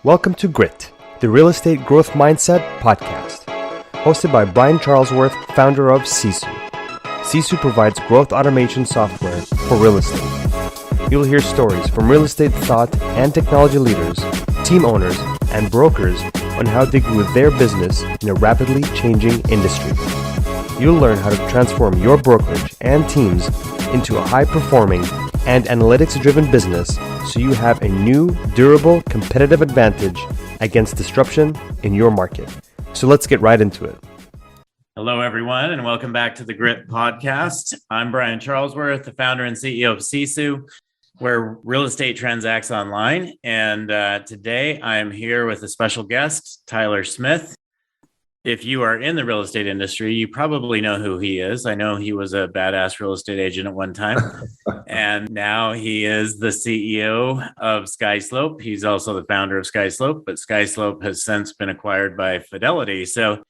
Welcome to Grit, the Real Estate Growth Mindset podcast, hosted by Brian Charlesworth, founder of Sisu. Sisu provides growth automation software for real estate. You'll hear stories from real estate thought and technology leaders, team owners, and brokers on how they grew their business in a rapidly changing industry. You'll learn how to transform your brokerage and teams into a high-performing and analytics-driven business so you have a new, durable, competitive advantage against disruption in your market. So let's get right into it. Hello, everyone, and welcome back to the Grit podcast. I'm Brian Charlesworth, the founder and CEO of Sisu, where real estate transacts online. And today I'm here with a special guest, Tyler Smith. If you are in the real estate industry, you probably know who he is. I know he was a badass real estate agent at one time, and now he is the CEO of SkySlope. He's also the founder of SkySlope, but SkySlope has since been acquired by Fidelity. So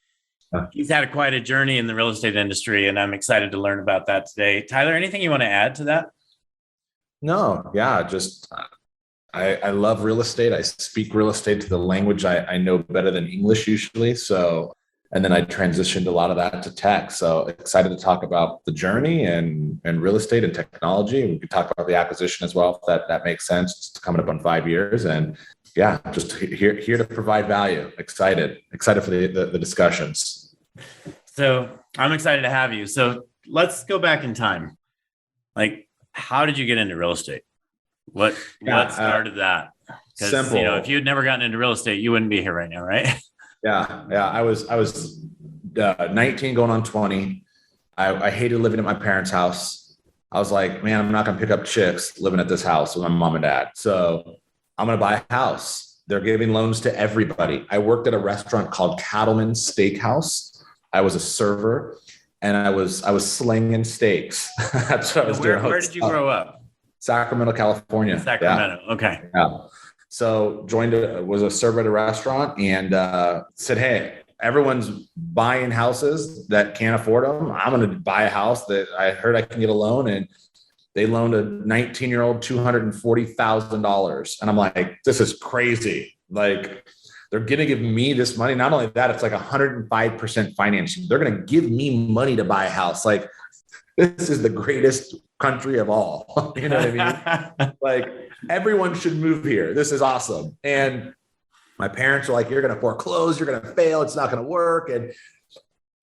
he's had quite a journey in the real estate industry, and I'm excited to learn about that today. Tyler, anything you want to add to that? No, yeah, just I love real estate. I speak real estate to the language I know better than English usually. And then I transitioned a lot of that to tech. So excited to talk about the journey and real estate and technology. We could talk about the acquisition as well, if that makes sense. It's coming up on 5 years. And yeah, just here to provide value. Excited for the discussions. So I'm excited to have you. So let's go back in time. Like, how did you get into real estate? What started that? Because, simple. If you had never gotten into real estate, you wouldn't be here right now, right? Yeah. I was 19 going on 20. I hated living at my parents' house. I was like, man, I'm not going to pick up chicks living at this house with my mom and dad. So I'm going to buy a house. They're giving loans to everybody. I worked at a restaurant called Cattleman's Steakhouse. I was a server and I was slinging steaks. That's what I was doing. Where did you grow up? Sacramento, California. Sacramento. Yeah. Okay. Yeah. So was a server at a restaurant and said, hey, everyone's buying houses that can't afford them. I'm going to buy a house that I heard I can get a loan. And they loaned a 19-year-old $240,000. And I'm like, this is crazy. Like, they're going to give me this money. Not only that, it's like 105% financing. They're going to give me money to buy a house. Like, this is the greatest country of all. You know what I mean? Like, everyone should move here. This is awesome. And my parents were like, you're going to foreclose. You're going to fail. It's not going to work. And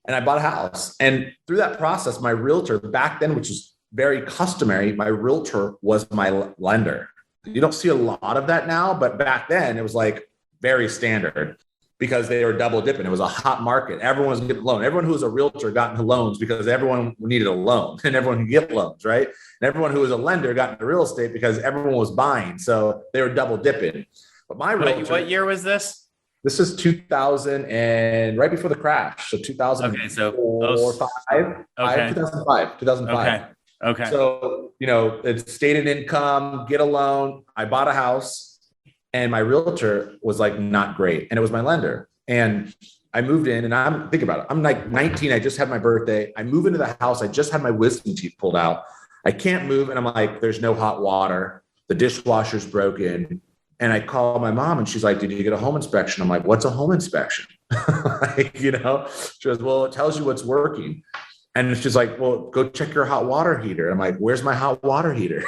I bought a house. And through that process, my realtor back then, which was very customary, my realtor was my lender. You don't see a lot of that now, but back then it was like very standard because they were double dipping. It was a hot market. Everyone was getting a loan. Everyone who was a realtor got into loans because everyone needed a loan and everyone could get loans, right? And everyone who was a lender got into real estate because everyone was buying. So they were double dipping. But my realtor— What year was this? This is 2000 and right before the crash. So 2004, okay, so 2005. Okay. So, it's stated income, get a loan. I bought a house. And my realtor was like, not great. And it was my lender. And I moved in and think about it. I'm like 19. I just had my birthday. I move into the house. I just had my wisdom teeth pulled out. I can't move. And I'm like, there's no hot water. The dishwasher's broken. And I call my mom and she's like, did you get a home inspection? I'm like, what's a home inspection? She goes, well, it tells you what's working. And she's like, well, go check your hot water heater. I'm like, where's my hot water heater?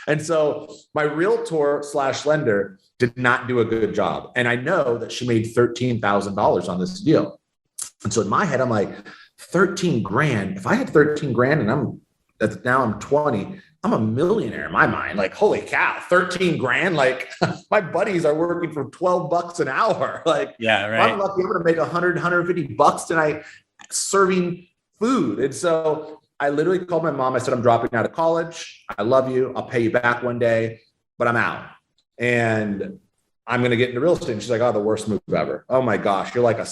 And so my realtor / lender did not do a good job. And I know that she made $13,000 on this deal. And so in my head, I'm like, 13 grand. If I had 13 grand and now I'm 20, I'm a millionaire in my mind. Like, holy cow, 13 grand. Like, my buddies are working for $12 an hour. Like, yeah, right. I'm lucky I'm going to make 100, 150 bucks tonight serving food. And so I literally called my mom. I said, I'm dropping out of college. I love you. I'll pay you back one day, but I'm out. And I'm going to get into real estate. And she's like, oh, the worst move ever. Oh my gosh. You're like a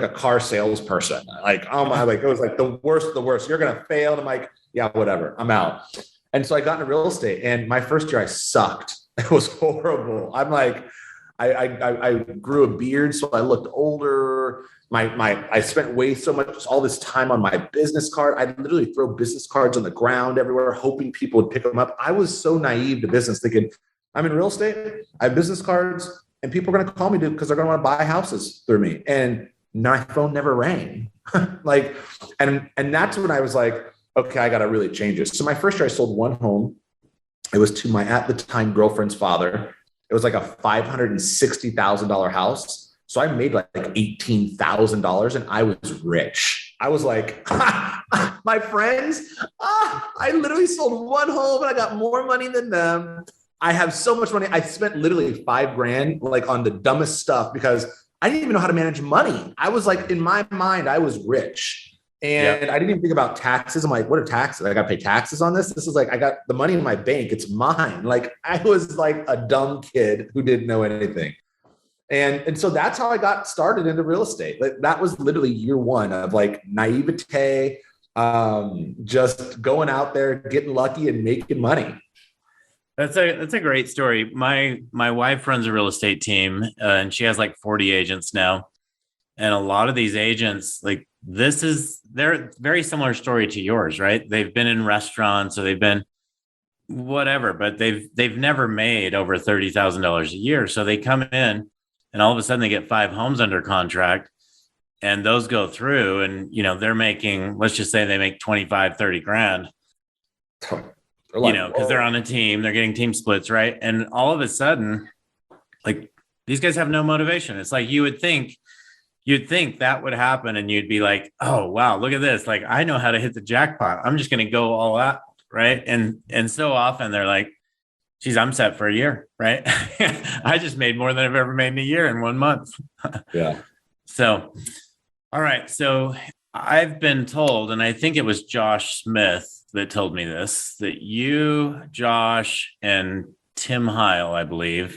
car salesperson. Like, oh my, like, it was like the worst. You're going to fail. And I'm like, yeah, whatever. I'm out. And so I got into real estate and my first year I sucked. It was horrible. I'm like, I grew a beard, so I looked older. I spent all this time on my business card. I literally throw business cards on the ground everywhere, hoping people would pick them up. I was so naive to business, thinking I'm in real estate. I have business cards and people are going to call me because they're going to want to buy houses through me. And my phone never rang. Like, and that's when I was like, okay, I got to really change this. So my first year I sold one home. It was to my, at the time, girlfriend's father. It was like a $560,000 house. So I made like $18,000 and I was rich. I was like, my friends, I literally sold one home and I got more money than them. I have so much money. I spent literally $5,000 like on the dumbest stuff because I didn't even know how to manage money. I was like, in my mind, I was rich. And I didn't even think about taxes. I'm like, what are taxes? I got to pay taxes on this. This is like, I got the money in my bank. It's mine. Like I was like a dumb kid who didn't know anything. And so that's how I got started into real estate. Like that was literally year one of like naivete, just going out there, getting lucky and making money. That's a great story. My wife runs a real estate team, and she has like 40 agents now. And a lot of these agents, like they're very similar story to yours, right? They've been in restaurants or they've been whatever, but they've never made over $30,000 a year. So they come in and all of a sudden they get 5 homes under contract and those go through and, they're making, let's just say they make 25, 30 grand, because they're on a team, they're getting team splits, right? And all of a sudden, like these guys have no motivation. It's like you'd think that would happen and you'd be like, oh, wow, look at this. Like, I know how to hit the jackpot. I'm just going to go all out. Right. And so often they're like, geez, I'm set for a year. Right. I just made more than I've ever made in a year in 1 month. Yeah. So, all right. So I've been told, and I think it was Josh Smith that told me this, that you, Josh, and Tim Heil, I believe,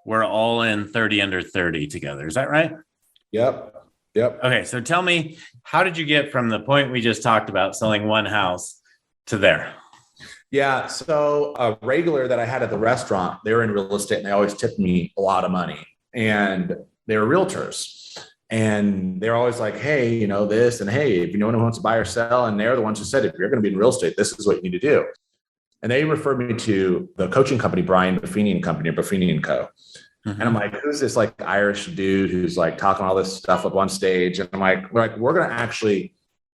were all in 30 under 30 together. Is that right? Yep. Okay. So tell me, how did you get from the point we just talked about selling one house to there? Yeah. So a regular that I had at the restaurant, they were in real estate and they always tipped me a lot of money and they were realtors and they're always like, hey, this and hey, if you know anyone who wants to buy or sell. And they're the ones who said, if you're going to be in real estate, this is what you need to do. And they referred me to the coaching company, Brian Buffini and Company, or Buffini and Co. Mm-hmm. And I'm like, who's this like Irish dude who's like talking all this stuff up on stage? And I'm like, we're going to actually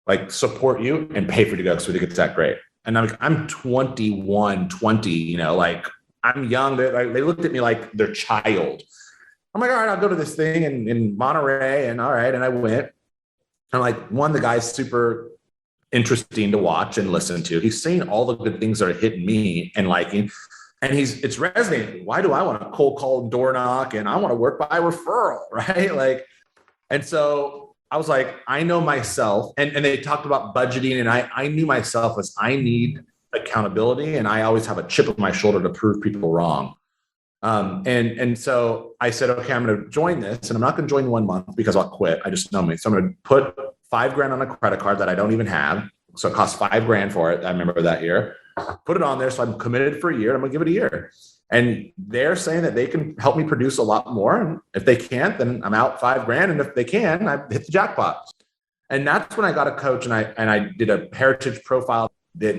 like support you and pay for you to go because we think it's that great. And I'm 21, 20, like I'm young. They looked at me like their child. I'm like, all right, I'll go to this thing in Monterey. And all right. And I went. And like, the guy's super interesting to watch and listen to. He's saying all the good things that are hitting me and liking. And it's resonating. Why do I want to cold call and door knock? And I want to work by referral, right? Like, and so I was like, I know myself. And they talked about budgeting. And I knew myself as I need accountability. And I always have a chip on my shoulder to prove people wrong. And so I said, okay, I'm going to join this. And I'm not going to join 1 month because I'll quit. I just know me. So I'm going to put $5,000 on a credit card that I don't even have. So it costs $5,000 for it. I remember that year. Put it on there. So I'm committed for a year. I'm going to give it a year. And they're saying that they can help me produce a lot more. And if they can't, then I'm out $5,000. And if they can, I hit the jackpot. And that's when I got a coach and I did a heritage profile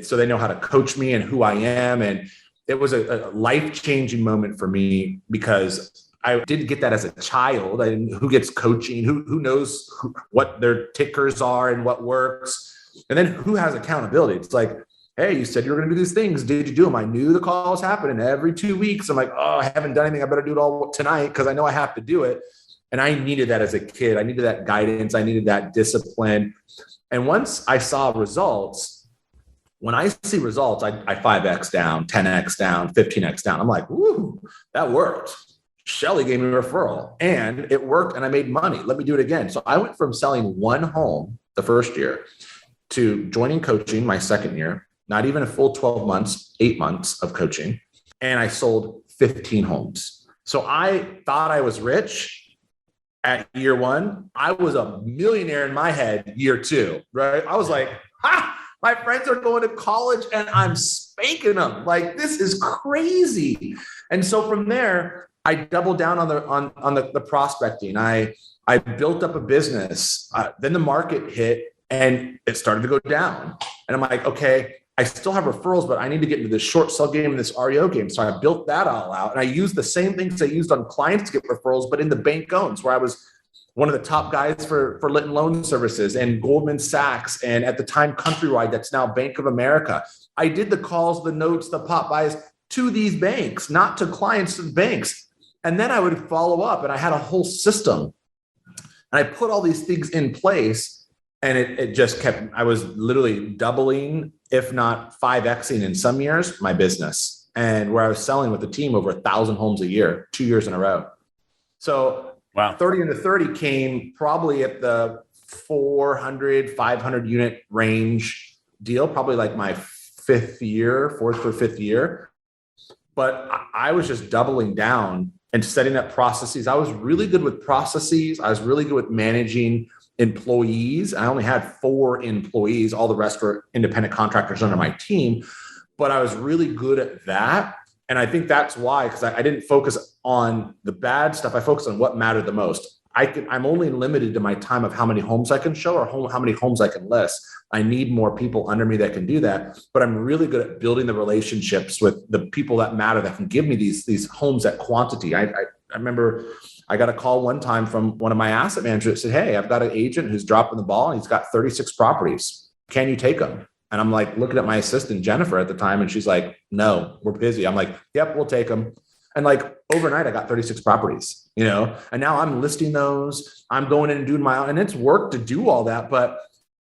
so they know how to coach me and who I am. And it was a life-changing moment for me because I didn't get that as a child. I didn't, who gets coaching, who knows what their tickers are and what works. And then who has accountability? It's like, hey, you said you were going to do these things. Did you do them? I knew the call was happening every 2 weeks. I'm like, oh, I haven't done anything. I better do it all tonight because I know I have to do it. And I needed that as a kid. I needed that guidance. I needed that discipline. And once I saw results, when I see results, I 5X down, 10X down, 15X down. I'm like, woo, that worked. Shelly gave me a referral and it worked and I made money. Let me do it again. So I went from selling one home the first year to joining coaching my second year, not even a full 12 months, 8 months of coaching. And I sold 15 homes. So I thought I was rich at year one. I was a millionaire in my head year two, right? I was like, my friends are going to college and I'm spanking them. Like, this is crazy. And so from there, I doubled down on the prospecting. I built up a business. Then the market hit and it started to go down. And I'm like, okay, I still have referrals, but I need to get into this short sell game and this REO game. So I built that all out. And I used the same things I used on clients to get referrals, but in the bank owns, where I was one of the top guys for Litton Loan Services and Goldman Sachs. And at the time, Countrywide, that's now Bank of America. I did the calls, the notes, the pop buys to these banks, not to clients, to the banks. And then I would follow up, and I had a whole system. And I put all these things in place, and it just kept, I was literally doubling, if not 5Xing in some years, my business. And where I was selling with the team over 1,000 homes a year, 2 years in a row. So wow. 30 into 30 came probably at the 400, 500 unit range deal, probably like my fourth or fifth year. But I was just doubling down and setting up processes. I was really good with processes. I was really good with managing employees. I only had 4 employees. All the rest were independent contractors under my team, but I was really good at that. And I think that's why, because I didn't focus on the bad stuff. I focused on what mattered the most. I'm only limited to my time of how many homes I can show or how many homes I can list. I need more people under me that can do that. But I'm really good at building the relationships with the people that matter, that can give me these homes at quantity. I remember I got a call one time from one of my asset managers that said, hey, I've got an agent who's dropping the ball and he's got 36 properties. Can you take them? And I'm like looking at my assistant, Jennifer, at the time, and she's like, no, we're busy. I'm like, yep, we'll take them. And like overnight, I got 36 properties, and now I'm listing those. I'm going in and doing my own, and it's work to do all that. But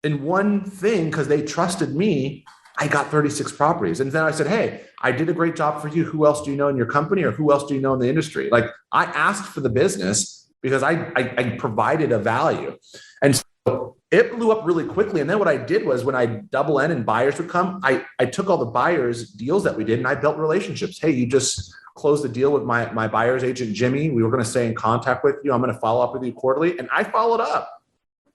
in one thing, because they trusted me, I got 36 properties. And then I said, hey, I did a great job for you. Who else do you know in your company, or who else do you know in the industry? Like, I asked for the business because I provided a value. And so it blew up really quickly. And then what I did was, when I double N and buyers would come, I took all the buyers deals that we did and I built relationships. Hey, you just closed the deal with my buyer's agent, Jimmy. We were going to stay in contact with you. I'm going to follow up with you quarterly. And I followed up.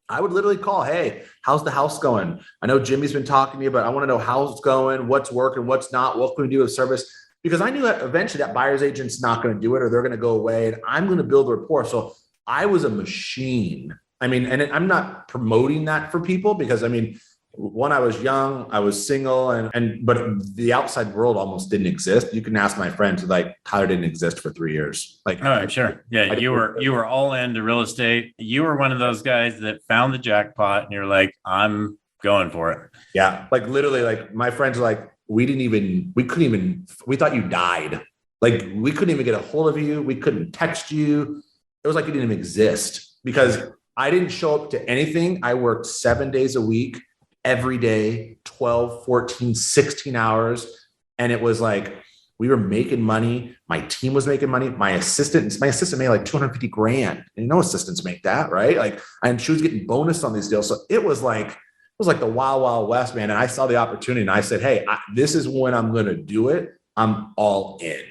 I would literally call, hey, how's the house going? I know Jimmy's been talking to you, but I want to know how it's going, what's working, what's not, what can we do with service? Because I knew that eventually that buyer's agent's not going to do it, or they're going to go away, and I'm going to build a rapport. So I was a machine. I mean, and I'm not promoting that for people, because I mean, when I was young, I was single, but the outside world almost didn't exist. You can ask my friends, like, Tyler didn't exist for 3 years. Like, oh, sure. Yeah. You were all into real estate. You were one of those guys that found the jackpot and you're like, I'm going for it. Yeah. Like literally, like my friends were like, we thought you died. Like, we couldn't even get a hold of you. We couldn't text you. It was like you didn't even exist, because I didn't show up to anything. I worked 7 days a week, every day, 12, 14, 16 hours. And it was like, we were making money. My team was making money. My assistant made like 250 grand. And no assistants make that, right? Like, and she was getting bonus on these deals. So it was like the wild, wild west, man. And I saw the opportunity and I said, hey, this is when I'm going to do it. I'm all in.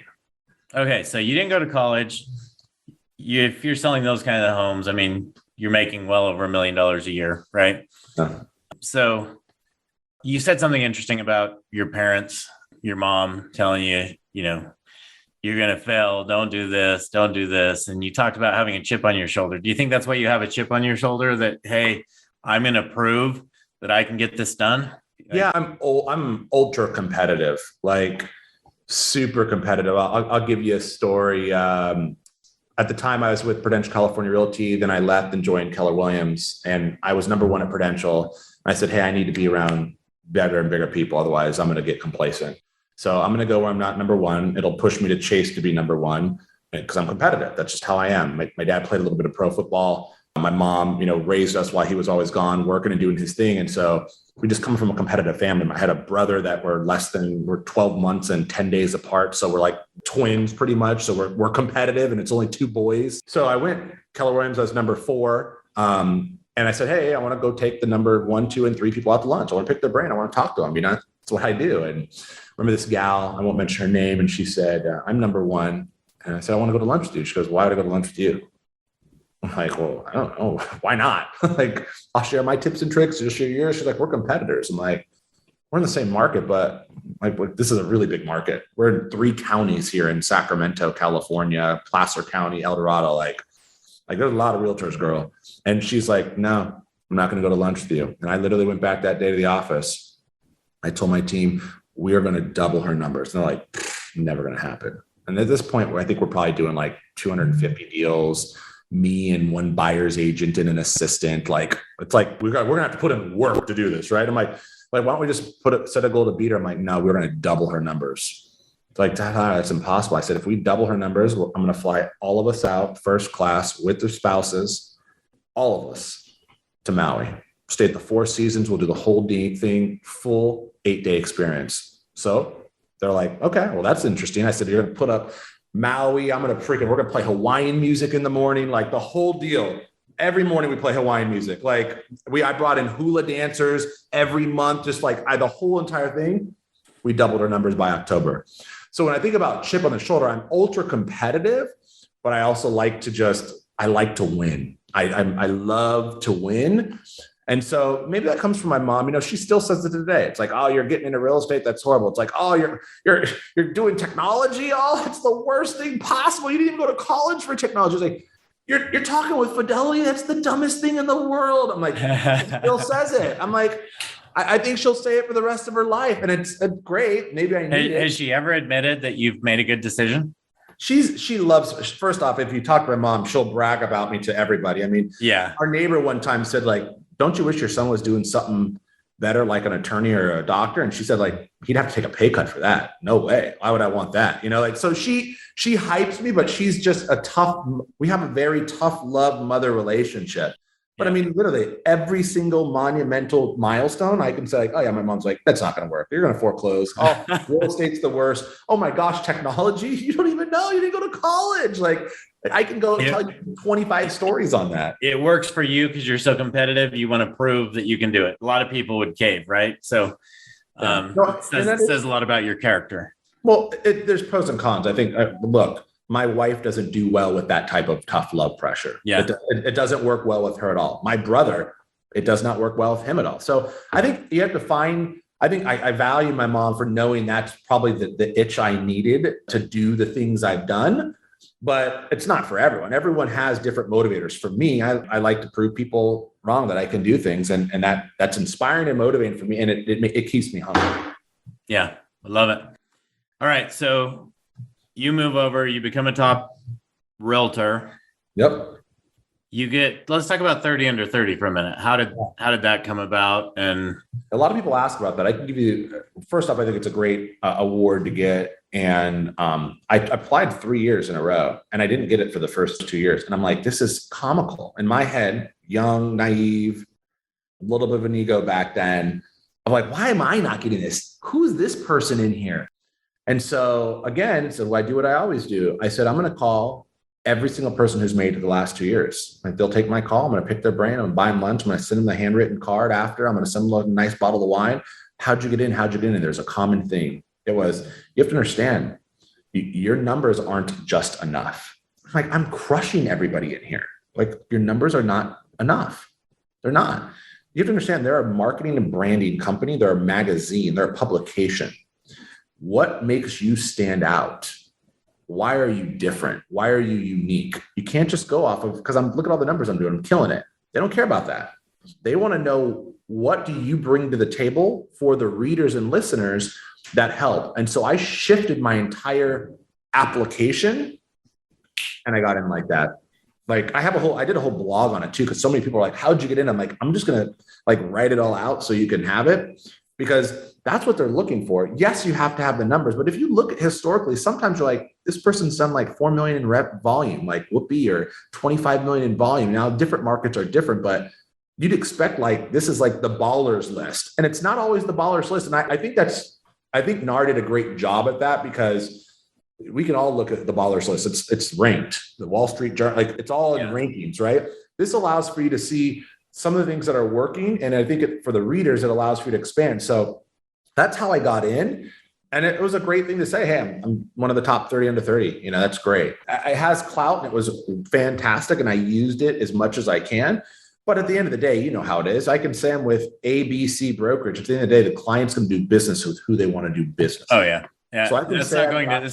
Okay. So you didn't go to college. If you're selling those kind of homes, I mean, you're making well over $1 million a year, right? So you said something interesting about your parents, your mom telling you, you're going to fail. Don't do this. Don't do this. And you talked about having a chip on your shoulder. Do you think that's why you have a chip on your shoulder, that, hey, I'm going to prove that I can get this done? Yeah, I'm ultra competitive, like super competitive. I'll give you a story. At the time, I was with Prudential California Realty. Then I left and joined Keller Williams, and I was number one at Prudential. I said, hey, I need to be around better and bigger people. Otherwise, I'm going to get complacent. So I'm going to go where I'm not number one. It'll push me to chase to be number one, because I'm competitive. That's just how I am. My dad played a little bit of pro football. My mom, raised us while he was always gone working and doing his thing. And so we just come from a competitive family. I had a brother that we're 12 months and 10 days apart. So we're like twins pretty much. So we're competitive, and it's only 2 boys. So I went Keller Williams as number 4. And I said, hey, I want to go take the number 1, 2, and 3 people out to lunch. I want to pick their brain. I want to talk to them. That's what I do. And remember this gal, I won't mention her name. And she said, I'm number 1. And I said, I want to go to lunch with you. She goes, why would I go to lunch with you? I'm like, well, I don't know. Why not? Like, I'll share my tips and tricks. You'll share yours. She's like, we're competitors. I'm like, we're in the same market, but like, this is a really big market. We're in 3 counties here in Sacramento, California, Placer County, El Dorado. Like there's a lot of realtors, girl. And she's like, no, I'm not going to go to lunch with you. And I literally went back that day to the office. I told my team, we are going to double her numbers. And they're like, never going to happen. And at this point, I think we're probably doing like 250 deals, me and one buyer's agent and an assistant. Like, it's like, we're going to have to put in work to do this. Right. I'm like, why don't we just set a goal to beat her? I'm like, no, we're going to double her numbers. It's like, that's impossible. I said, if we double her numbers, I'm going to fly all of us out first class with their spouses, all of us to Maui, stay at the Four Seasons. We'll do the whole thing, full 8-day experience. So they're like, okay, well, that's interesting. I said, you're going to put up Maui. We're going to play Hawaiian music in the morning, like the whole deal. Every morning we play Hawaiian music. Like I brought in hula dancers every month, just like the whole entire thing. We doubled our numbers by October. So when I think about chip on the shoulder, I'm ultra competitive, but I also like to win. I love to win. And so maybe that comes from my mom. She still says it today. It's like, oh, you're getting into real estate. That's horrible. It's like, oh, you're doing technology. Oh, it's the worst thing possible. You didn't even go to college for technology. It's like, you're talking with Fidelity. That's the dumbest thing in the world. I'm like, she still says it. I'm like, I think she'll say it for the rest of her life. And it's great. Maybe I need it. Has she ever admitted that you've made a good decision? She loves, first off, if you talk to my mom, she'll brag about me to everybody. I mean, yeah. Our neighbor one time said, like, don't you wish your son was doing something better, like an attorney or a doctor? And she said, like, he'd have to take a pay cut for that. No way. Why would I want that? So she hypes me, but she's just we have a very tough love mother relationship. But I mean, literally every single monumental milestone, I can say, like, oh yeah, my mom's like, that's not going to work. You're going to foreclose. Oh, real estate's the worst. Oh my gosh, technology. You don't even know. You didn't go to college. Like, I can go tell you 25 stories on that. It works for you because you're so competitive. You want to prove that you can do it. A lot of people would cave, right? So it says a lot about your character. Well, there's pros and cons. I think, look, my wife doesn't do well with that type of tough love pressure. Yeah. It doesn't work well with her at all. My brother, it does not work well with him at all. So I think you have to find, I value my mom for knowing that's probably the itch I needed to do the things I've done, but it's not for everyone. Everyone has different motivators. For me, I like to prove people wrong that I can do things, and that's inspiring and motivating for me. And it keeps me hungry. Yeah. I love it. All right. So you move over, you become a top realtor. Yep. Let's talk about 30 under 30 for a minute. How did that come about? And a lot of people ask about that. I can give you, first off, I think it's a great award to get. And I applied 3 years in a row and I didn't get it for the first 2 years. And I'm like, this is comical. In my head, young, naive, a little bit of an ego back then. I'm like, why am I not getting this? Who's this person in here? And so again, so I do what I always do. I said, I'm going to call every single person who's made it the last 2 years. Like, they'll take my call. I'm going to pick their brain. I'm going to buy them lunch. I'm going to send them the handwritten card after. I'm going to send them a nice bottle of wine. How'd you get in? How'd you get in? And there's a common theme. It was, you have to understand, your numbers aren't just enough. Like, I'm crushing everybody in here. Like, your numbers are not enough. They're not. You have to understand, they're a marketing and branding company. They're a magazine. They're a publication. What makes you stand out? Why are you different? Why are you unique? You can't just go off of, because look at all the numbers I'm doing. I'm killing it. They don't care about that. They want to know, what do you bring to the table for the readers and listeners that help? And so I shifted my entire application and I got in like that. Like, I did a whole blog on it too, because so many people are like, how'd you get in? I'm like, I'm just going to write it all out so you can have it, because that's what they're looking for. Yes, you have to have the numbers, but if you look at historically, sometimes you're like, this person's done like 4 million in rep volume, like Whoopi, or 25 million in volume. Now, different markets are different, but you'd expect this is like the ballers list, and it's not always the ballers list. And I think NAR did a great job at that, because we can all look at the ballers list. It's ranked. The Wall Street Journal, it's all in rankings, right? This allows for you to see some of the things that are working. And I think for the readers, it allows for you to expand. So that's how I got in. And it was a great thing to say, hey, I'm one of the top 30 under 30. That's great. It has clout and it was fantastic. And I used it as much as I can. But at the end of the day, you know how it is. I can say I'm with ABC brokerage. At the end of the day, the client's going to do business with who they want to do business. Oh yeah. Yeah. So it's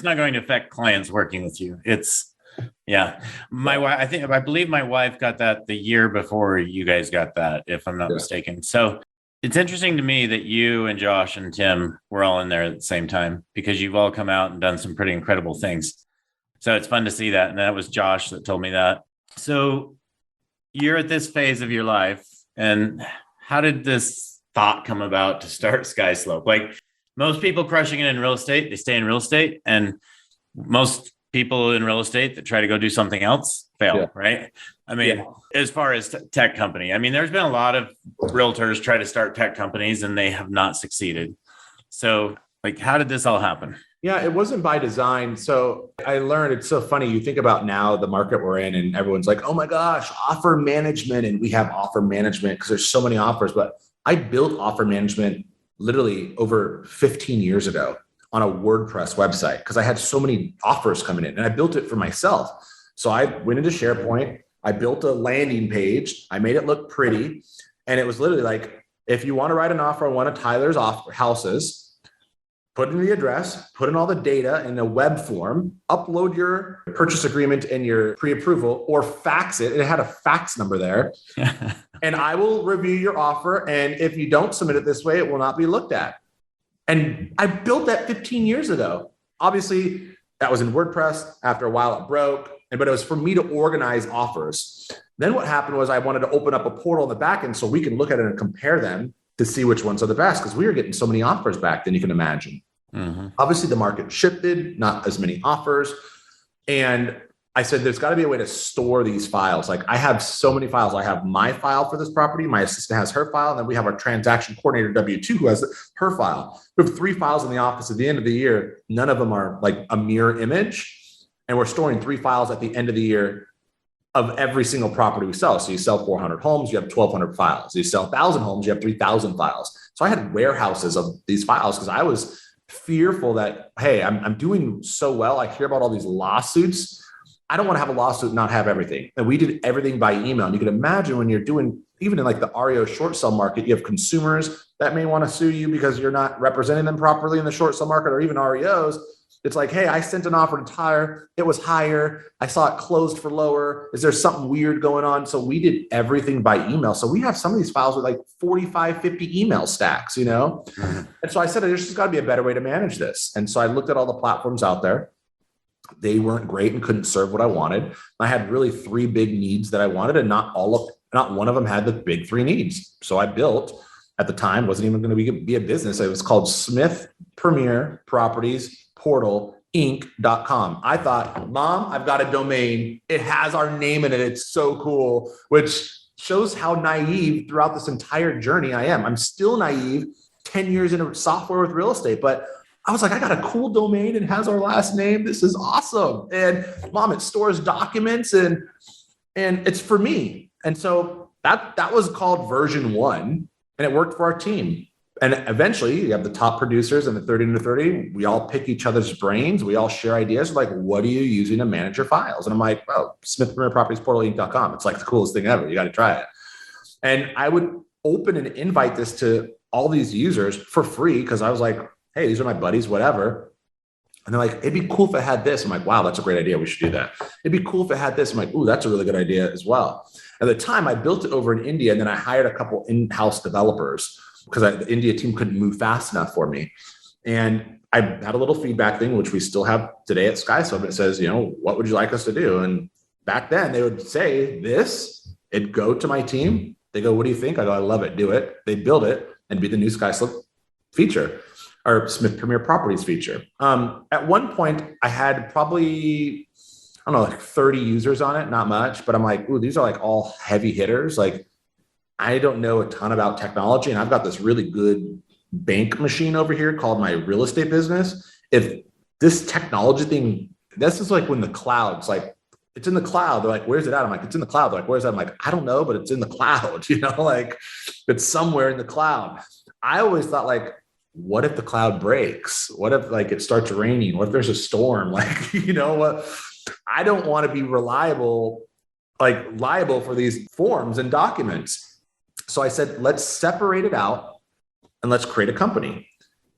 not going to affect clients working with you. My wife, I believe my wife got that the year before you guys got that, if I'm not mistaken. So It's interesting to me that you and Josh and Tim were all in there at the same time because you've all come out and done some pretty incredible things. So it's fun to see that. And that was Josh that told me that. So you're at this phase of your life. And how did this thought come about to start SkySlope? Like most people crushing it in real estate, they stay in real estate. And most people in real estate that try to go do something else fail, right? I mean, as far as tech company, I mean, there's been a lot of realtors try to start tech companies and they have not succeeded. So like, how did this all happen? Yeah, it wasn't by design. So I learned, it's so funny. You think about now the market we're in and everyone's like, oh my gosh, offer management. And we have offer management because there's so many offers. But I built offer management literally over 15 years ago on a WordPress website because I had so many offers coming in and I built it for myself. So I went into SharePoint, I built a landing page, I made it look pretty. And it was literally like, if you want to write an offer on one of Tyler's houses, put in the address, put in all the data in a web form, upload your purchase agreement and your pre-approval or fax it. It had a fax number there. And I will review your offer. And if you don't submit it this way, it will not be looked at. And I built that 15 years ago. Obviously, that was in WordPress. After a while, it broke. But it was for me to organize offers. Then what happened was I wanted to open up a portal in the back end so we can look at it and compare them to see which ones are the best because we were getting so many offers back then you can imagine. Mm-hmm. Obviously, the market shifted, not as many offers. And I said, there's got to be a way to store these files. Like I have so many files. I have my file for this property. My assistant has her file. And then we have our transaction coordinator, W2, who has her file. We have 3 files in the office at the end of the year. None of them are like a mirror image. And we're storing 3 files at the end of the year of every single property we sell. So you sell 400 homes, you have 1,200 files. You sell 1,000 homes, you have 3,000 files. So I had warehouses of these files because I was fearful that, hey, I'm doing so well. I hear about all these lawsuits. I don't want to have a lawsuit and not have everything. And we did everything by email. And you can imagine when you're doing, even in like the REO short sale market, you have consumers that may want to sue you because you're not representing them properly in the short sale market or even REOs. It's like, hey, I sent an offer to Tyler. It was higher. I saw it closed for lower. Is there something weird going on? So we did everything by email. So we have some of these files with like 45, 50 email stacks, Mm-hmm. And so I said, there's just got to be a better way to manage this. And so I looked at all the platforms out there. They weren't great and couldn't serve what I wanted. I had really 3 big needs that I wanted, and not one of them had the big 3 needs. So I built, at the time, wasn't even going to be a business. It was called Smith Premier Properties Portal Inc.com. I thought, Mom, I've got a domain. It has our name in it. It's so cool, which shows how naive throughout this entire journey I am. I'm still naive 10 years into software with real estate, but I was like, I got a cool domain. It has our last name. This is awesome. And Mom, it stores documents and it's for me. And so that was called version 1 and it worked for our team. And eventually you have the top producers and the 30 under 30. We all pick each other's brains. We all share ideas. Like, what are you using to manage your files? And I'm like, oh, Smith Premier Properties Portal Inc.com. It's like the coolest thing ever. You got to try it. And I would open and invite this to all these users for free because I was like, hey, these are my buddies, whatever. And they're like, it'd be cool if it had this. I'm like, wow, that's a great idea. We should do that. It'd be cool if it had this. I'm like, ooh, that's a really good idea as well. At the time, I built it over in India, and then I hired a couple in-house developers because the India team couldn't move fast enough for me. And I had a little feedback thing, which we still have today at SkySlope. It says, what would you like us to do? And back then they would say this, it'd go to my team. They go, what do you think? I go, I love it. Do it. They build it and be the new SkySlope feature or Smith Premier Properties feature. At one point I had probably, I don't know, like 30 users on it, not much, but I'm like, ooh, these are like all heavy hitters. Like, I don't know a ton about technology, and I've got this really good bank machine over here called my real estate business. If this technology thing, this is like when the cloud's like, it's in the cloud. They're like, where's it at? I'm like, it's in the cloud. They're like, where's that? I'm like, I don't know, but it's in the cloud, like it's somewhere in the cloud. I always thought like, what if the cloud breaks? What if like it starts raining? What if there's a storm? Like, what? I don't want to be liable for these forms and documents. So I said, let's separate it out and let's create a company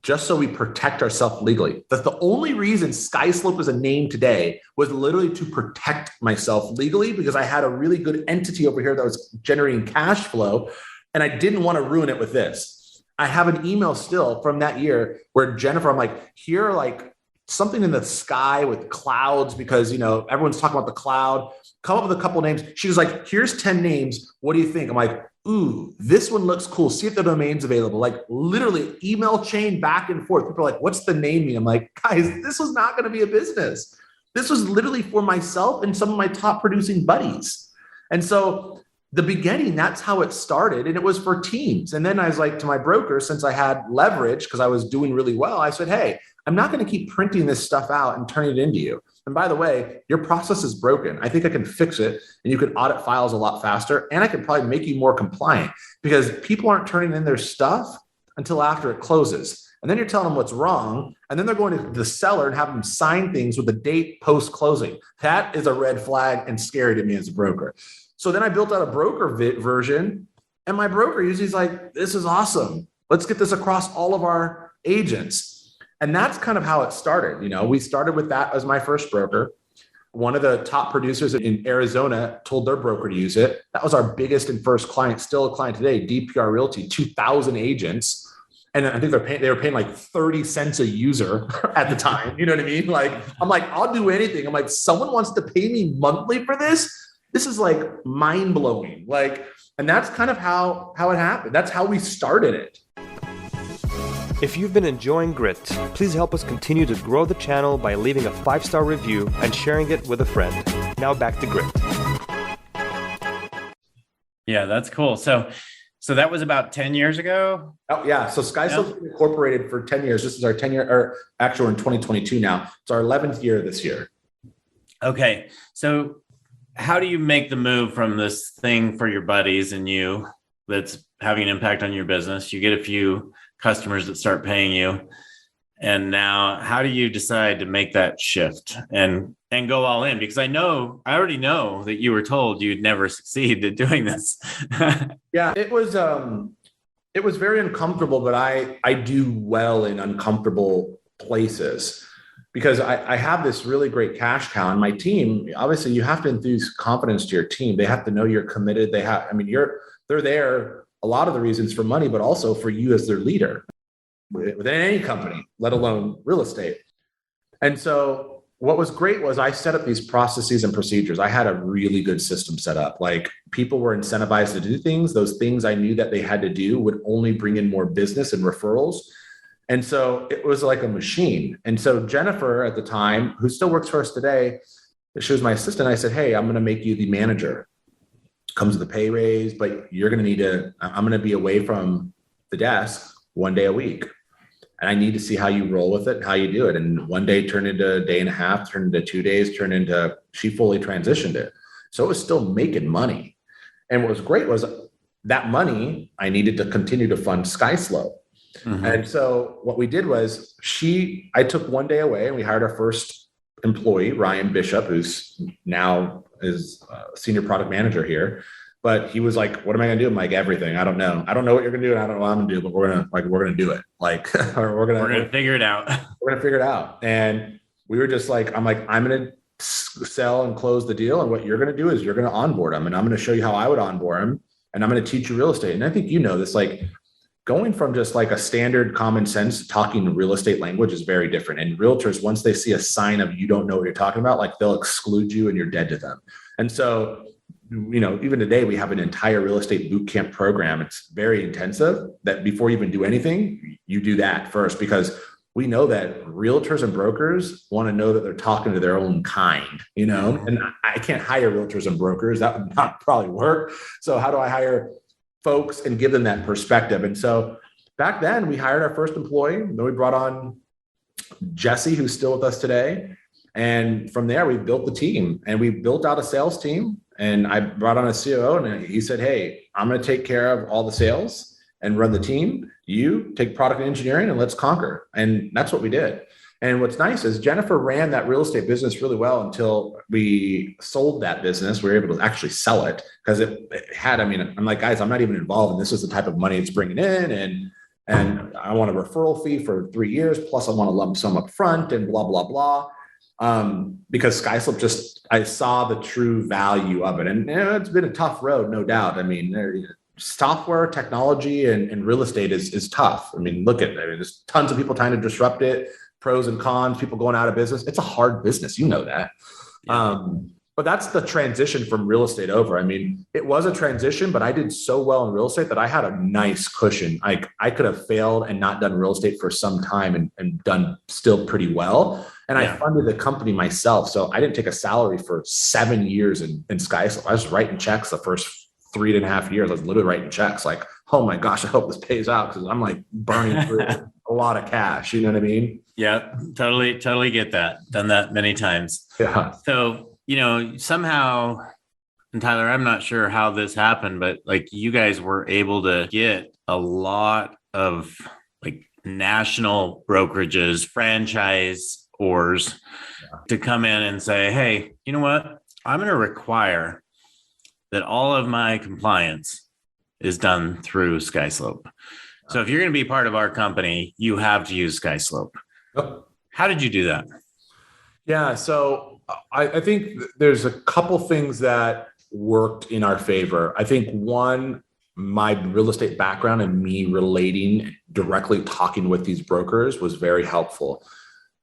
just so we protect ourselves legally. That's the only reason SkySlope is a name today, was literally to protect myself legally because I had a really good entity over here that was generating cash flow And I didn't want to ruin it with this. I have an email still from that year where Jennifer, I'm like, here are like something in the sky with clouds because, everyone's talking about the cloud. Come up with a couple of names. She was like, here's 10 names. What do you think? I'm like, ooh, this one looks cool. See if the domain's available. Like literally email chain back and forth. People are like, what's the name mean? I'm like, guys, this was not going to be a business. This was literally for myself and some of my top producing buddies. And so the beginning, that's how it started. And it was for teams. And then I was like to my broker, since I had leverage, because I was doing really well, I said, hey, I'm not going to keep printing this stuff out and turning it into you. And by the way, your process is broken. I think I can fix it and you can audit files a lot faster. And I can probably make you more compliant because people aren't turning in their stuff until after it closes. And then you're telling them what's wrong. And then they're going to the seller and have them sign things with the date post closing. That is a red flag and scary to me as a broker. So then I built out a broker version and my broker usually is like, this is awesome. Let's get this across all of our agents. And that's kind of how it started. We started with that as my first broker. One of the top producers in Arizona told their broker to use it. That was our biggest and first client, still a client today, DPR Realty, 2,000 agents. And I think they were paying like 30 cents a user at the time. You know what I mean? Like, I'm like, I'll do anything. I'm like, someone wants to pay me monthly for this. This is like mind blowing. Like, and that's kind of how it happened. That's how we started it. If you've been enjoying Grit, please help us continue to grow the channel by leaving a 5-star review and sharing it with a friend. Now back to Grit. Yeah, that's cool. So that was about 10 years ago? Oh, yeah. So SkySlope's been incorporated for 10 years. This is our 10 year, or actually we're in 2022 now. It's our 11th year this year. Okay. So how do you make the move from this thing for your buddies and you that's having an impact on your business? You get a few customers that start paying you. And now how do you decide to make that shift and go all in? Because I already know that you were told you'd never succeed at doing this. Yeah, it was very uncomfortable, but I do well in uncomfortable places because I have this really great cash cow and my team. Obviously you have to infuse confidence to your team. They have to know you're committed. They're there. A lot of the reasons for money, but also for you as their leader within any company, let alone real estate. And so what was great was I set up these processes and procedures. I had a really good system set up. Like people were incentivized to do things. Those things I knew that they had to do would only bring in more business and referrals. And so it was like a machine. And so Jennifer at the time, who still works for us today, she was my assistant. I said, hey, I'm going to make you the manager. Comes with a pay raise, but I'm going to be away from the desk one day a week. And I need to see how you roll with it and how you do it. And one day turned into a day and a half, turned into 2 days, she fully transitioned it. So it was still making money. And what was great was that money I needed to continue to fund SkySlope. Mm-hmm. And so what we did was I took 1 day away and we hired our first employee, Ryan Bishop, who's now is senior product manager here. But he was like, what am I going to do? I'm like, everything. I don't know what you're going to do. And I don't know what I'm going to do, but we're going to do it. Like, or we're going to figure it out. We're going to figure it out. And we were just like, I'm going to sell and close the deal. And what you're going to do is you're going to onboard them. And I'm going to show you how I would onboard them. And I'm going to teach you real estate. And I think, this, like going from just like a standard common sense talking real estate language is very different. And realtors, once they see a sign of you don't know what you're talking about, like they'll exclude you and you're dead to them. And so, even today we have an entire real estate boot camp program. It's very intensive that before you even do anything, you do that first, because we know that realtors and brokers want to know that they're talking to their own kind, and I can't hire realtors and brokers. That would not probably work. So how do I hire folks and give them that perspective? And so back then we hired our first employee. Then we brought on Jesse, who's still with us today. And from there, we built the team and we built out a sales team. And I brought on a COO and he said, hey, I'm going to take care of all the sales and run the team. You take product and engineering and let's conquer. And that's what we did. And what's nice is Jennifer ran that real estate business really well until we sold that business. We were able to actually sell it because it had, I'm like, guys, I'm not even involved. And this is the type of money it's bringing in. And I want a referral fee for 3 years. Plus I want a lump sum up front and blah, blah, blah. Because SkySlope I saw the true value of it. And it's been a tough road, no doubt. software technology and real estate is tough. I mean, there's tons of people trying to disrupt it, pros and cons, people going out of business. It's a hard business. You know that. Yeah. But that's the transition from real estate over. I mean, it was a transition, but I did so well in real estate that I had a nice cushion. I could have failed and not done real estate for some time and done still pretty well. And I funded the company myself. So I didn't take a salary for 7 years in SkySlope. I was writing checks the first 3.5 years. I was literally writing checks like, oh my gosh, I hope this pays out, because I'm like burning through a lot of cash. You know what I mean? Yeah, totally get that. Done that many times. Yeah. So, somehow, and Tyler, I'm not sure how this happened, but like you guys were able to get a lot of like national brokerages, franchisors to come in and say, hey, you know what? I'm going to require that all of my compliance is done through SkySlope. So if you're going to be part of our company, you have to use SkySlope. Yep. How did you do that? Yeah. So I think there's a couple things that worked in our favor. I think one, my real estate background and me relating directly, talking with these brokers was very helpful.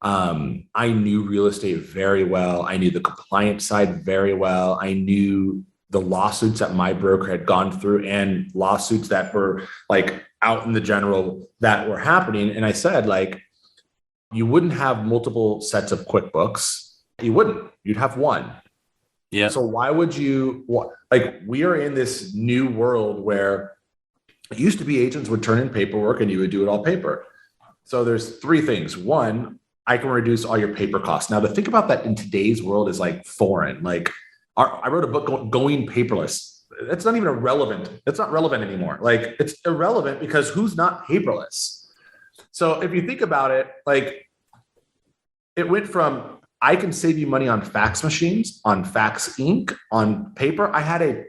I knew real estate very well. I knew the compliance side very well. I knew the lawsuits that my broker had gone through and lawsuits that were like out in the general that were happening. And I said, like, you wouldn't have multiple sets of QuickBooks. You wouldn't. You'd have one. Yeah. So why would you, like, we are in this new world where it used to be agents would turn in paperwork and you would do it all paper. So there's 3 things. One, I can reduce all your paper costs. Now, to think about that in today's world is like foreign. Like, I wrote a book going paperless. That's not even irrelevant. It's not relevant anymore. Like, it's irrelevant because who's not paperless? So if you think about it, like, it went from, I can save you money on fax machines, on fax ink, on paper. I had a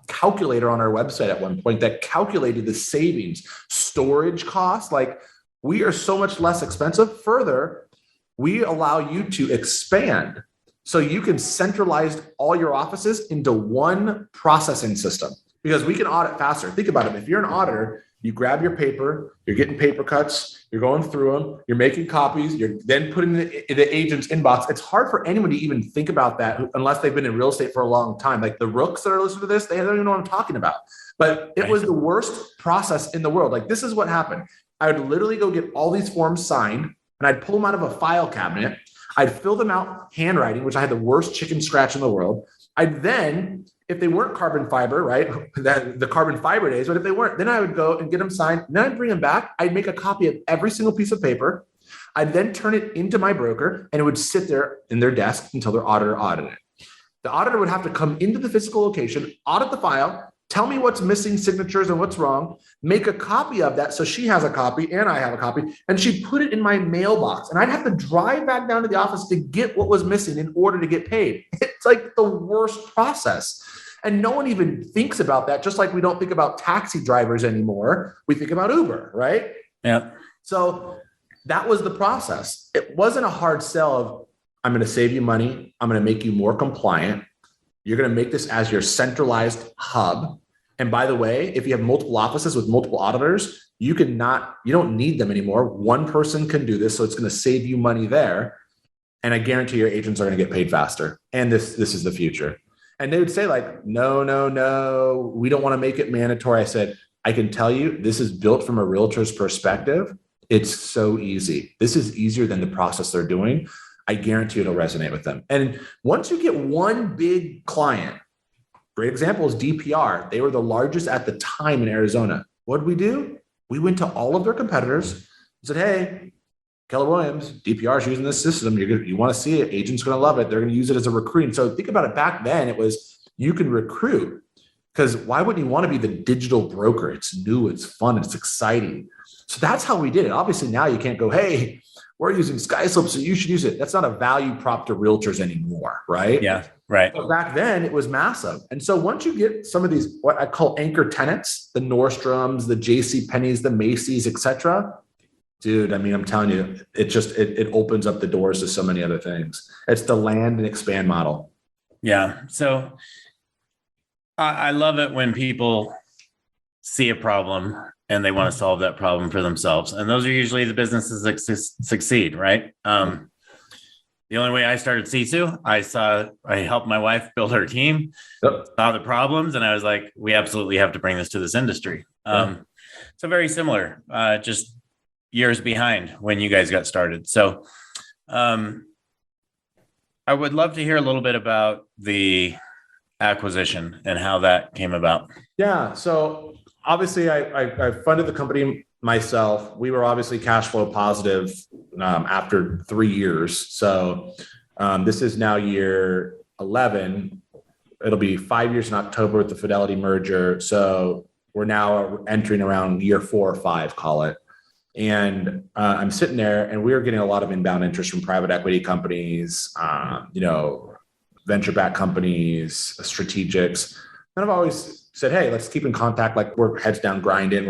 calculator on our website at one point that calculated the savings, storage costs. Like, we are so much less expensive. Further, we allow you to expand. So you can centralize all your offices into one processing system, because we can audit faster. Think about it. If you're an auditor, you grab your paper, you're getting paper cuts, you're going through them, you're making copies, you're then putting it in the agent's inbox. It's hard for anyone to even think about that unless they've been in real estate for a long time. Like the rooks that are listening to this, they don't even know what I'm talking about. But it was the worst process in the world. Like, this is what happened. I would literally go get all these forms signed and I'd pull them out of a file cabinet. I'd fill them out handwriting, which I had the worst chicken scratch in the world. I'd then, if they weren't carbon fiber, right, the carbon fiber days, but if they weren't, then I would go and get them signed. Then I'd bring them back. I'd make a copy of every single piece of paper. I'd then turn it into my broker, and it would sit there in their desk until their auditor audited it. The auditor would have to come into the physical location, audit the file, tell me what's missing signatures and what's wrong, make a copy of that. So she has a copy and I have a copy, and she put it in my mailbox, and I'd have to drive back down to the office to get what was missing in order to get paid. It's like the worst process. And no one even thinks about that. Just like we don't think about taxi drivers anymore. We think about Uber, right? Yeah. So that was the process. It wasn't a hard sell of, I'm going to save you money. I'm going to make you more compliant. You're going to make this as your centralized hub. And by the way, if you have multiple offices with multiple auditors, you don't need them anymore. One person can do this. So it's going to save you money there. And I guarantee your agents are going to get paid faster. And this is the future. And they would say like, no, we don't want to make it mandatory. I said, I can tell you, this is built from a realtor's perspective. It's so easy. This is easier than the process they're doing. I guarantee it'll resonate with them. And once you get one big client, great example is DPR. They were the largest at the time in Arizona. What did we do? We went to all of their competitors and said, hey, Keller Williams, DPR is using this system. You want to see it. Agent's going to love it. They're going to use it as a recruiting. So think about it. Back then, it was you can recruit, because why wouldn't you want to be the digital broker? It's new, it's fun, it's exciting. So that's how we did it. Obviously, now you can't go, hey, we're using SkySlope, so you should use it. That's not a value prop to realtors anymore, right? Yeah, right. But back then, it was massive. And so once you get some of these, what I call anchor tenants, the Nordstroms, the JCPenney's, the Macy's, et cetera, dude, I mean, I'm telling you, it opens up the doors to so many other things. It's the land and expand model. Yeah. So I love it when people see a problem and they want to solve that problem for themselves. And those are usually the businesses that succeed, right? The only way I started Sisu, I helped my wife build her team, saw the problems, and I was like, we absolutely have to bring this to this industry. So very similar, just years behind when you guys got started. So I would love to hear a little bit about the acquisition and how that came about. Yeah. So obviously I funded the company myself. We were obviously cash flow positive after 3 years. So this is now year 11. It'll be 5 years in October with the Fidelity merger. So we're now entering around year 4 or 5, call it. And I'm sitting there and we're getting a lot of inbound interest from private equity companies, venture-backed companies, strategics. And I've always said, hey, let's keep in contact. Like we're heads down grinding.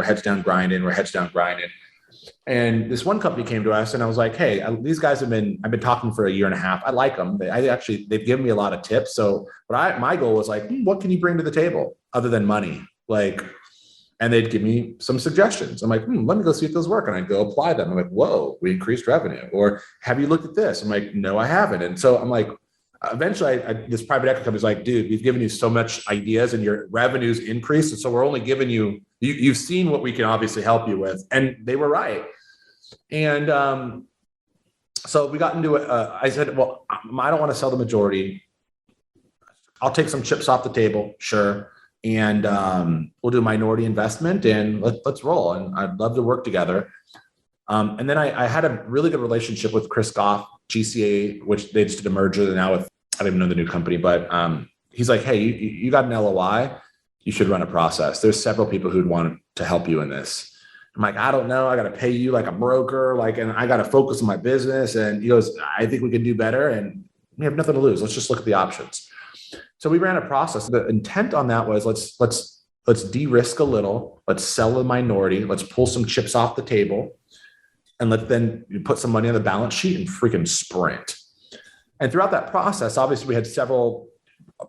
And this one company came to us and I was like, hey, these guys I've been talking for a year and a half. I like them. They've given me a lot of tips. So my goal was like, what can you bring to the table other than money? And they'd give me some suggestions. I'm like, let me go see if those work. And I'd go apply them. I'm like, whoa, we increased revenue. Or have you looked at this? I'm like, no, I haven't. And so I'm like, eventually this private equity company is like, dude, we've given you so much ideas and your revenues increased. And so we're only giving you've seen what we can obviously help you with. And they were right. And so we got into it. I said, well, I don't want to sell the majority. I'll take some chips off the table. Sure. And we'll do a minority investment and let's roll. And I'd love to work together. And then I had a really good relationship with Chris Goff, GCA, which they just did a merger now with, I don't even know the new company, but he's like, hey, you got an LOI, you should run a process. There's several people who'd want to help you in this. I'm like, I don't know. I got to pay you like a broker, and I got to focus on my business. And he goes, I think we can do better and we have nothing to lose. Let's just look at the options. So we ran a process. The intent on that was let's de-risk a little. Let's sell the minority. Let's pull some chips off the table. And then you put some money on the balance sheet and freaking sprint. And throughout that process, obviously we had several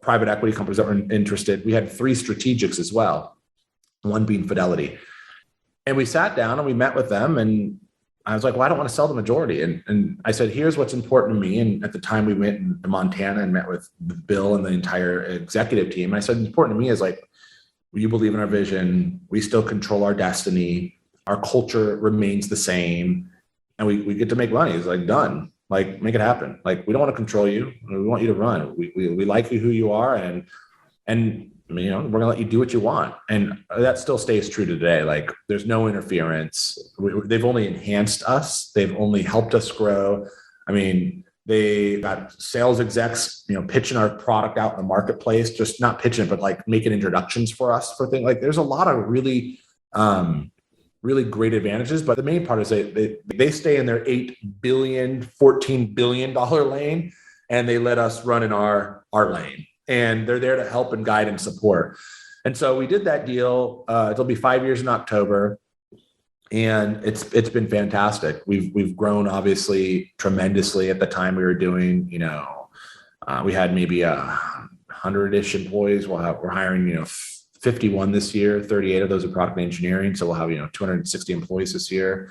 private equity companies that were interested. We had 3 strategics as well, one being Fidelity. And we sat down and we met with them. And I was like, well, I don't want to sell the majority. And I said, here's what's important to me. And at the time we went to Montana and met with Bill and the entire executive team. And I said, important to me is you believe in our vision. We still control our destiny. Our culture remains the same. And we get to make money. It's done. Make it happen. We don't want to control you. We want you to run. We like you, who you are. And we're going to let you do what you want. And that still stays true today. There's no interference. They've only enhanced us. They've only helped us grow. I mean, they got sales execs, pitching our product out in the marketplace, just not pitching it, but making introductions for us for things. There's a lot of really, really great advantages. But the main part is they stay in their $8 billion, $14 billion lane, and they let us run in our lane. And they're there to help and guide and support. And so we did that deal. It'll be 5 years in October. And it's been fantastic. We've grown obviously tremendously. At the time we were doing, we had maybe 100-ish employees. We're hiring, 51 this year, 38 of those are product engineering. So we'll have, 260 employees this year.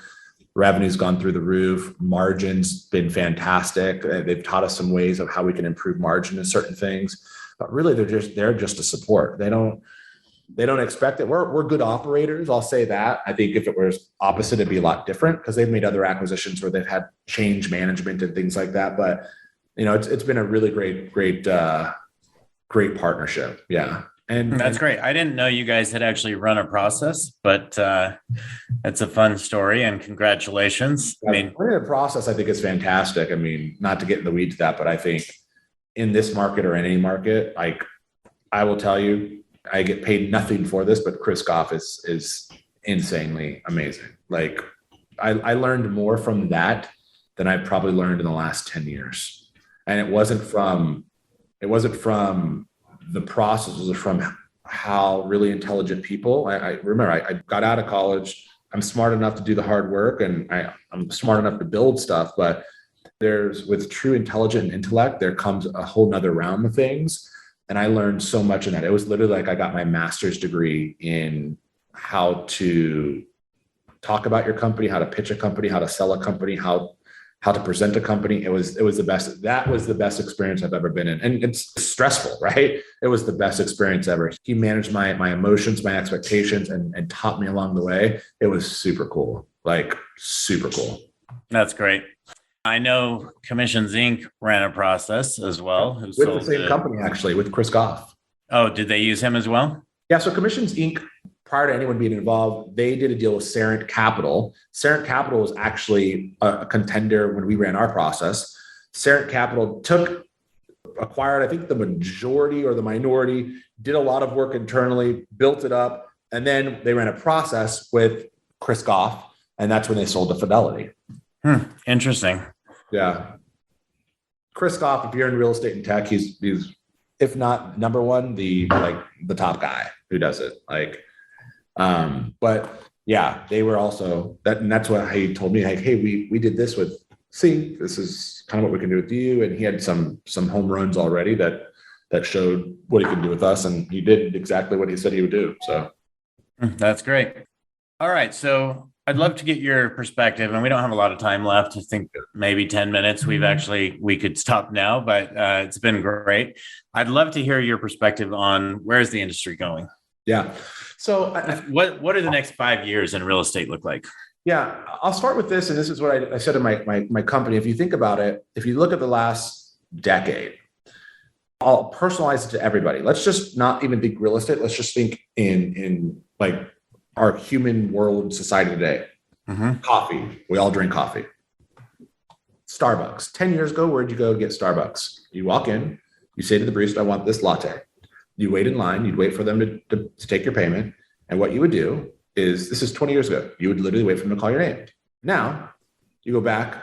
Revenue's gone through the roof. Margin's been fantastic. They've taught us some ways of how we can improve margin in certain things. But really, they're just to support. They don't expect it. We're good operators. I'll say that. I think if it was opposite, it'd be a lot different because they've made other acquisitions where they've had change management and things like that. But it's been a really great partnership. Yeah. And that's great. I didn't know you guys had actually run a process, but it's a fun story and congratulations. Running a process, I think is fantastic. I mean, not to get in the weeds of that, but I think in this market or in any market, I will tell you, I get paid nothing for this, but Chris Goff is insanely amazing. I learned more from that than I've probably learned in the last 10 years. And it wasn't from the process, it was from how really intelligent people. I remember I got out of college. I'm smart enough to do the hard work and I'm smart enough to build stuff, but with true intelligent intellect, there comes a whole nother realm of things. And I learned so much in that. It was literally I got my master's degree in how to talk about your company, how to pitch a company, how to sell a company, how to present a company. It was the best. That was the best experience I've ever been in. And it's stressful, right? It was the best experience ever. He managed my emotions, my expectations, and taught me along the way. It was super cool. Like super cool. That's great. I know Commissions Inc. ran a process as well. With the same company, actually, with Chris Goff. Oh, did they use him as well? Yeah. So Commissions Inc., prior to anyone being involved, they did a deal with Cerent Capital. Cerent Capital was actually a contender when we ran our process. Cerent Capital acquired, I think, the majority or the minority, did a lot of work internally, built it up, and then they ran a process with Chris Goff, and that's when they sold to Fidelity. Interesting. Yeah. Chris Goff, if you're in real estate and tech, he's if not number one, the top guy who does it. But yeah, they were also that, and that's what he told me. Like, hey, we did this with this is kind of what we can do with you. And he had some home runs already that showed what he could do with us, and he did exactly what he said he would do. So that's great. All right, so I'd love to get your perspective, and we don't have a lot of time left. I think maybe 10 minutes. We could stop now, but it's been great. I'd love to hear your perspective on where's the industry going. Yeah. So what do the next 5 years in real estate look like? Yeah, I'll start with this. And this is what I said in my company. If you think about it, if you look at the last decade, I'll personalize it to everybody. Let's just not even think real estate. Let's just think in like our human world society today. Mm-hmm. Coffee. We all drink coffee. Starbucks. 10 years ago, where'd you go get Starbucks? You walk in, you say to the barista, I want this latte. You wait in line, you'd wait for them to take your payment. And what you would do is, this is 20 years ago, you would literally wait for them to call your name. Now you go back,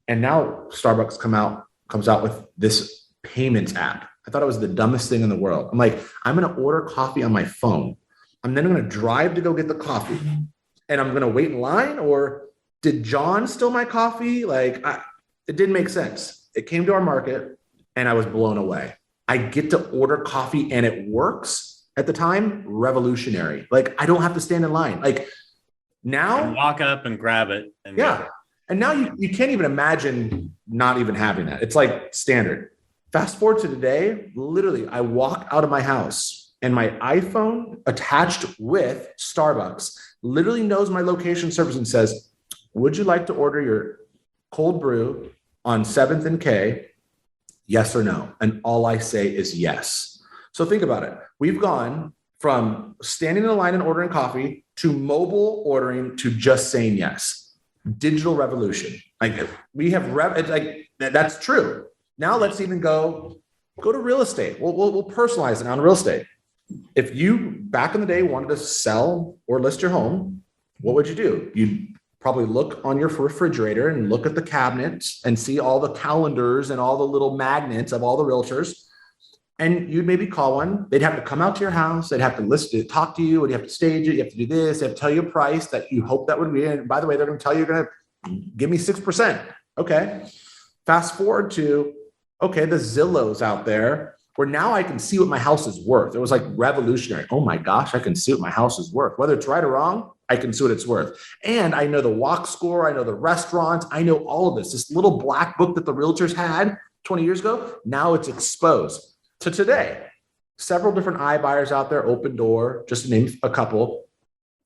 and now Starbucks comes out with this payments app. I thought it was the dumbest thing in the world. I'm like, I'm going to order coffee on my phone. I'm then going to drive to go get the coffee, and I'm going to wait in line. Or did John steal my coffee? It didn't make sense. It came to our market, and I was blown away. I get to order coffee and it works. At the time, revolutionary. I don't have to stand in line. Now, and walk up and grab it. And yeah. Go. And now you can't even imagine not even having that. It's like standard. Fast forward to today, literally, I walk out of my house and my iPhone attached with Starbucks literally knows my location service and says, would you like to order your cold brew on 7th and K? Yes or no? And all I say is yes. So think about it. We've gone from standing in a line and ordering coffee to mobile ordering to just saying yes. Digital revolution. We have that's true. Now let's even go to real estate. We'll personalize it on real estate. If you back in the day wanted to sell or list your home, what would you do? You'd probably look on your refrigerator and look at the cabinets and see all the calendars and all the little magnets of all the realtors. And you'd maybe call one. They'd have to come out to your house. They'd have to list it, talk to you, and you have to stage it. You have to do this. They have to tell you a price that you hope that would be. And by the way, they're going to tell you, you're going to give me 6%. Okay. Fast forward to, the Zillows out there, where now I can see what my house is worth. It was revolutionary. Oh my gosh, I can see what my house is worth. Whether it's right or wrong, I can see what it's worth. And I know the walk score. I know the restaurants. I know all of this. This little black book that the realtors had 20 years ago, now it's exposed. To today, several different iBuyers out there, Open Door, just to name a couple,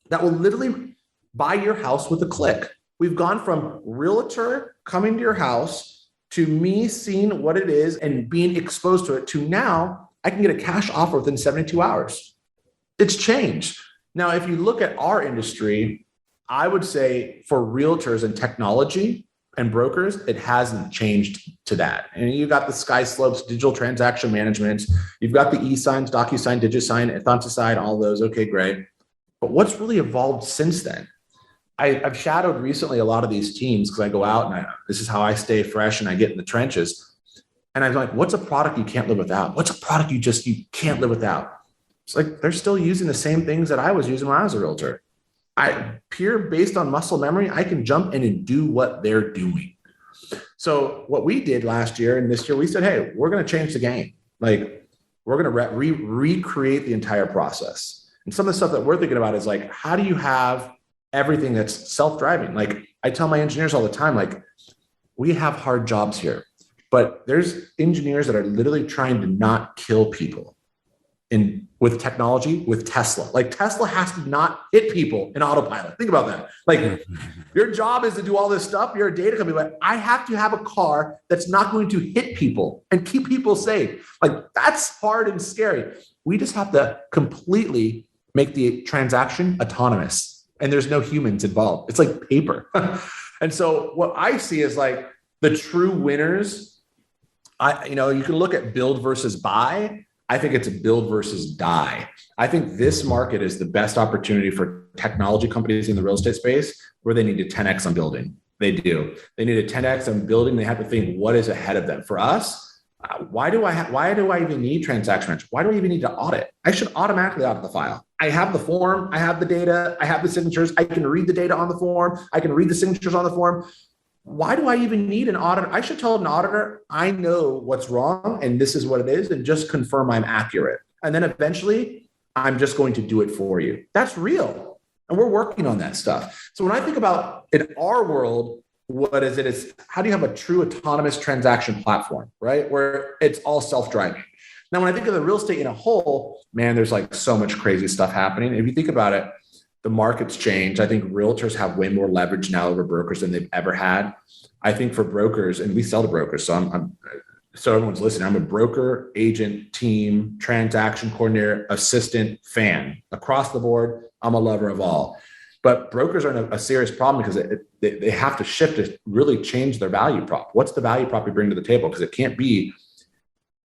that will literally buy your house with a click. We've gone from realtor coming to your house to me seeing what it is and being exposed to it to now I can get a cash offer within 72 hours. It's changed. Now, if you look at our industry, I would say for realtors and technology and brokers, it hasn't changed to that. And you got the SkySlopes, digital transaction management. You've got the eSigns, DocuSign, DigiSign, Ethontoside, all those. Okay, great. But what's really evolved since then? I've shadowed recently a lot of these teams because I go out and this is how I stay fresh and I get in the trenches. And I'm like, what's a product you can't live without? What's a product you can't live without? It's they're still using the same things that I was using when I was a realtor. Based on muscle memory, I can jump in and do what they're doing. So what we did last year and this year, we said, hey, we're going to change the game. We're going to recreate the entire process. And some of the stuff that we're thinking about is like, how do you have everything that's self-driving? Like I tell my engineers all the time, like we have hard jobs here, but there's engineers that are literally trying to not kill people with technology, with Tesla. Like Tesla has to not hit people in autopilot. Think about that. Like your job is to do all this stuff. You're a data company, but I have to have a car that's not going to hit people and keep people safe. Like that's hard and scary. We just have to completely make the transaction autonomous and there's no humans involved. It's like paper. And so what I see is like the true winners. You can look at build versus buy. I think it's a build versus die. I think this market is the best opportunity for technology companies in the real estate space where they need to 10x on building. They do. They need a 10x on building. They have to think what is ahead of them. For us, why do I even need transaction management? Why do I even need to audit? I should automatically audit the file. I have the form. I have the data. I have the signatures. I can read the data on the form. I can read the signatures on the form. Why do I even need an auditor? I should tell an auditor, I know what's wrong and this is what it is, and just confirm I'm accurate. And then eventually I'm just going to do it for you. That's real. And we're working on that stuff. So when I think about in our world, what is it? It's how do you have a true autonomous transaction platform, right? Where it's all self-driving. Now, when I think of the real estate in a whole, man, there's like so much crazy stuff happening. If you think about it, the market's changed. I think realtors have way more leverage now over brokers than they've ever had. I think for brokers, and we sell to brokers, so so everyone's listening. I'm a broker, agent, team, transaction coordinator, assistant, fan. Across the board, I'm a lover of all. But brokers are in a serious problem because they have to shift to really change their value prop. What's the value prop we bring to the table? Because it can't be,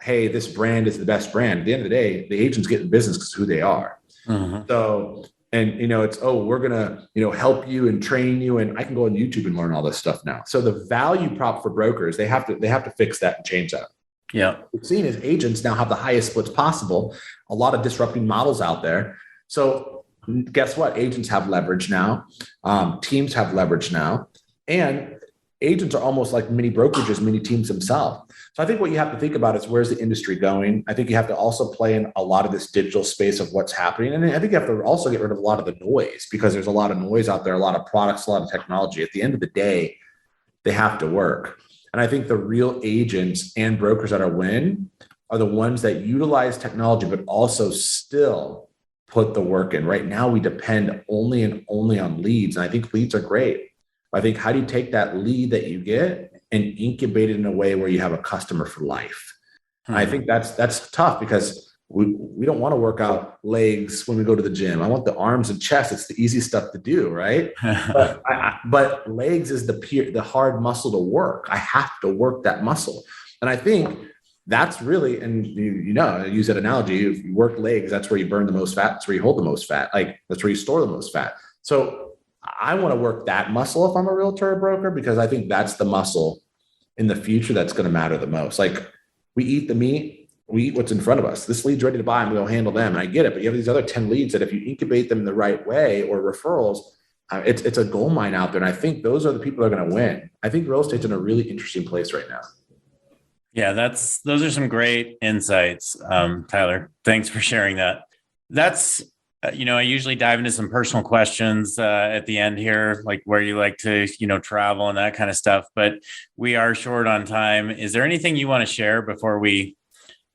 hey, this brand is the best brand. At the end of the day, the agents get in business because of who they are. Mm-hmm. So, and it's, we're going to, help you and train you. And I can go on YouTube and learn all this stuff now. So the value prop for brokers, they have to fix that and change that. Yeah. What we've seen is agents now have the highest splits possible, a lot of disrupting models out there. So guess what? Agents have leverage now. Teams have leverage now. And agents are almost like mini brokerages, mini teams themselves. So I think what you have to think about is where's the industry going? I think you have to also play in a lot of this digital space of what's happening. And I think you have to also get rid of a lot of the noise because there's a lot of noise out there, a lot of products, a lot of technology. At the end of the day, they have to work. And I think the real agents and brokers that are win are the ones that utilize technology, but also still put the work in. Right now, we depend only on leads. And I think leads are great. I think how do you take that lead that you get and incubate it in a way where you have a customer for life? Mm-hmm. I think that's tough because we don't want to work out legs when we go to the gym. I want the arms and chest. It's the easy stuff to do, right? but legs is the hard muscle to work. I have to work that muscle. And I think that's really, and I use that analogy. If you work legs, that's where you burn the most fat. That's where you hold the most fat. Like that's where you store the most fat. So I want to work that muscle if I'm a realtor or broker, because I think that's the muscle in the future that's going to matter the most. Like we eat the meat, we eat what's in front of us. This lead's ready to buy and we'll handle them. And I get it, but you have these other 10 leads that if you incubate them in the right way or referrals, it's a gold mine out there. And I think those are the people that are going to win. I think real estate's in a really interesting place right now. Yeah, those are some great insights, Tyler. Thanks for sharing that. That's I usually dive into some personal questions at the end here, like where you like to, travel and that kind of stuff. But we are short on time. Is there anything you want to share before we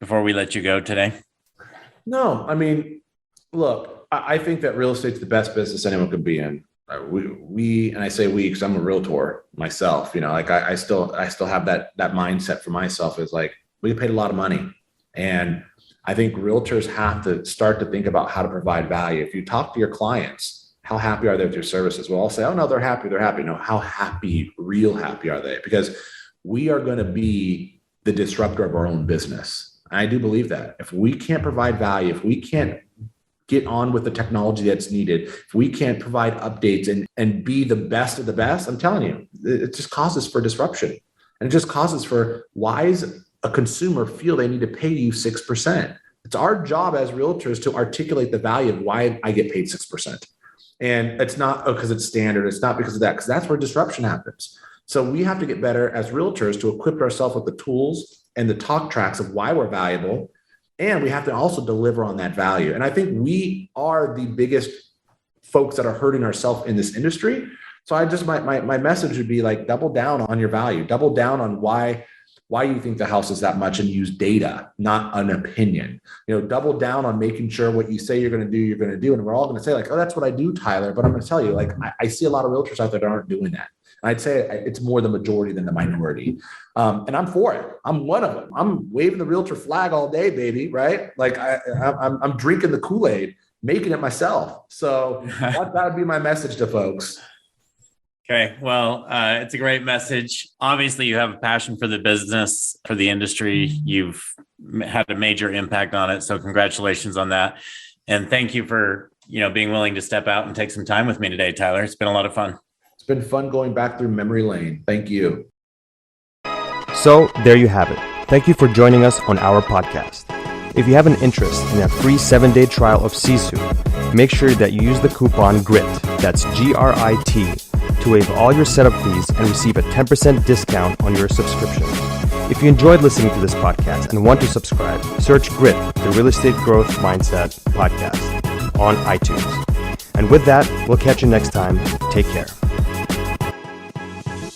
let you go today? No, I mean, look, I think that real estate's the best business anyone could be in. We and I say we because I'm a realtor myself. I still have that mindset for myself is like we get paid a lot of money, and I think realtors have to start to think about how to provide value. If you talk to your clients, how happy are they with your services? We'll all say, oh, no, they're happy. No, how real happy are they? Because we are going to be the disruptor of our own business. And I do believe that. If we can't provide value, if we can't get on with the technology that's needed, if we can't provide updates and be the best of the best, I'm telling you, it just causes for disruption. And it just causes for a consumer feel they need to pay you 6%. It's our job as realtors to articulate the value of why I get paid 6%. And it's not because it's standard. It's not because of that, because that's where disruption happens. So we have to get better as realtors to equip ourselves with the tools and the talk tracks of why we're valuable And we have to also deliver on that value. And I think we are the biggest folks that are hurting ourselves in this industry. So I just, my message would be like, double down on your value, double down on why you think the house is that much, and use data, not an opinion. Double down on making sure what you say you're going to do, you're going to do. And we're all going to say like, oh, that's what I do, Tyler. But I'm going to tell you, like, I see a lot of realtors out there that aren't doing that. And I'd say it's more the majority than the minority. And I'm for it. I'm one of them. I'm waving the realtor flag all day, baby. Right? Like I'm drinking the Kool-Aid, making it myself. So that would be my message to folks. Okay. Well, it's a great message. Obviously, you have a passion for the business, for the industry. You've had a major impact on it. So congratulations on that. And thank you for, being willing to step out and take some time with me today, Tyler. It's been a lot of fun. It's been fun going back through memory lane. Thank you. So there you have it. Thank you for joining us on our podcast. If you have an interest in a free 7-day trial of Sisu, make sure that you use the coupon GRIT, that's GRIT, to waive all your setup fees and receive a 10% discount on your subscription. If you enjoyed listening to this podcast and want to subscribe, search GRIT, the Real Estate Growth Mindset Podcast, on iTunes. And with that, we'll catch you next time. Take care.